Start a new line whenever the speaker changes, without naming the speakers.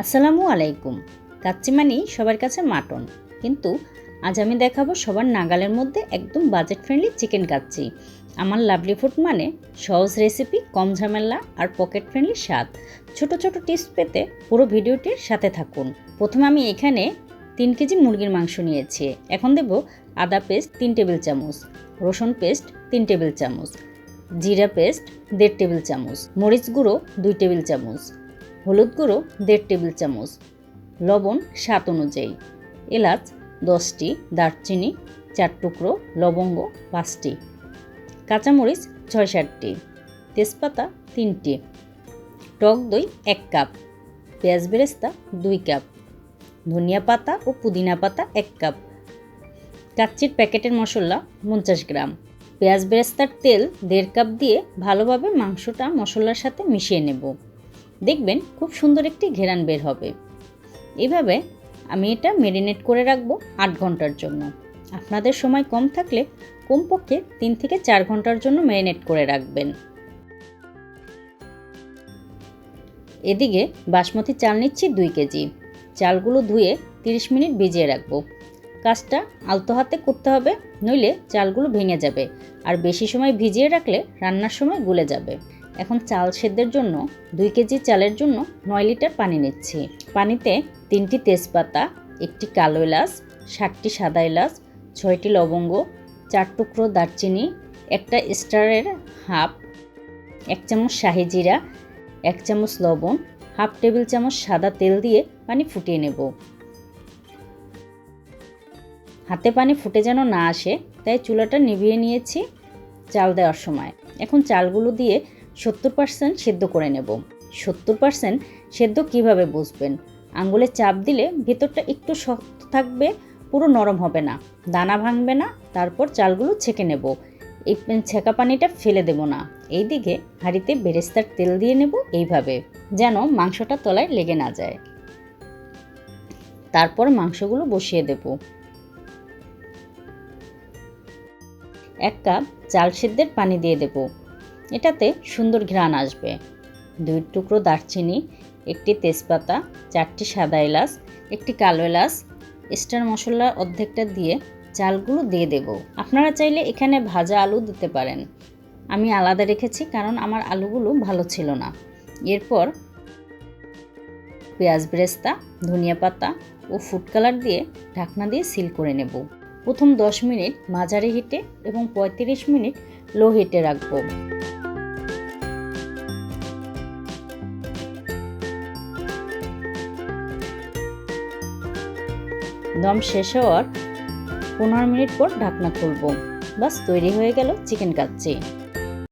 আসসালামু আলাইকুম। কাচ্চি মানেই সবার কাছে মাটন, কিন্তু আজ আমি দেখাবো সবার নাগালের মধ্যে একদম বাজেট ফ্রেন্ডলি চিকেন কাচ্চি। আমার লাভলি ফুড মানে সহজ রেসিপি, কম ঝামেলা আর পকেট ফ্রেন্ডলি স্বাদ। ছোট ছোট টিপস পেতে পুরো ভিডিওটির সাথে থাকুন। প্রথমে আমি এখানে 3 কেজি মুরগির মাংস নিয়েছি। এখন দেব আদা পেস্ট 3 টেবিল চামচ, রসুন পেস্ট 3 টেবিল চামচ, জিরা পেস্ট 1.5 টেবিল চামচ, মরিচ গুঁড়ো 2 টেবিল চামচ, হলুদ গুঁড়ো 1.5 টেবিল চামচ, লবণ স্বাদ অনুযায়ী, এলাচ 10টি, দারচিনি 4 টুকরো, লবঙ্গ 5টি, কাঁচামরিচ 6-7টি, তেজপাতা 3টি, টক দই 1 কাপ, পেঁয়াজ বেরেস্তা 2 কাপ, ধনিয়া পাতা ও পুদিনা পাতা 1 কাপ, কাচ্চির প্যাকেটের মশলা 50 গ্রাম, পেঁয়াজ বেরেস্তার তেল 1.5 কাপ দিয়ে ভালোভাবে মাংসটা মশলার সাথে মিশিয়ে নেব। দেখবেন খুব সুন্দর একটি ঘেরান বের হবে। এইভাবে আমি এটা ম্যারিনেট করে রাখবো 8 ঘন্টার জন্য। আপনাদের সময় কম থাকলে কমপক্ষে 3 থেকে 4 ঘন্টার জন্য ম্যারিনেট করে রাখবেন। এদিকে বাসমতি চাল নিচ্ছি 2 কেজি। চালগুলো ধুয়ে 30 মিনিট ভিজিয়ে রাখবো। কাজটা আলতো হাতে করতে হবে, নইলে চালগুলো ভেঙে যাবে, আর বেশি সময় ভিজিয়ে রাখলে রান্নার সময় গলে যাবে। এখন চাল সেদ্ধের জন্য 2 কেজি চালের জন্য 9 লিটার পানি নিচ্ছি। পানিতে 3টি তেজপাতা, 1টি কালো এলাচ, 7টি সাদা এলাচ, 6টি লবঙ্গ, 4 টুকরো দারচিনি, একটা স্টারের হাফ, 1 চামচ শাহি জিরা, 1 চামচ লবণ, হাফ টেবিল চামচ সাদা তেল দিয়ে পানি ফুটিয়ে নেব। হাতে পানি ফুটে যেন না আসে, তাই চুলাটা নিভিয়ে নিয়েছি চাল দেওয়ার সময়। এখন চালগুলো দিয়ে 70% সেদ্ধ করে নেব। 70% সেদ্ধ কিভাবে বুঝবেন? আঙ্গুলে চাপ দিলে ভেতরটা একটু শক্ত থাকবে, পুরো নরম হবে না, দানা ভাঙবে না। তারপর চালগুলো ছেঁকে নেব। এই ছেঁকা পানিটা ফেলে দেব না। এইদিকে হাঁড়িতে বেরেস্তার তেল দিয়ে নেব এইভাবে, যেন মাংসটা তলায় লেগে না যায়। তারপর মাংসগুলো বসিয়ে দেব। 1 কাপ চাল সেদ্ধের পানি দিয়ে দেব। এটাতে সুন্দর ঘ্রাণ আসবে। 2 টুকরো দারচিনি, 1টি তেজপাতা, 4টি সাদা এলাচ, 1টি কালো এলাচ, স্টার মশলা অর্ধেকটা দিয়ে চালগুলো দিয়ে দেব। আপনারা চাইলে এখানে ভাজা আলু দিতে পারেন। আমি আলাদা রেখেছি কারণ আমার আলুগুলো ভালো ছিল না। এরপর পেঁয়াজ বেরেস্তা, ধনিয়া পাতা ও ফুড কালার দিয়ে ঢাকনা দিয়ে সিল করে নেব। প্রথম 10 মিনিট মাঝারি হিটে এবং 35 মিনিট লো হিটে রাখব। দম শেষ হওয়ার 15 মিনিট পর ঢাকনা খুলব। বাস তৈরি হয়ে গেল চিকেন কাচ্চি।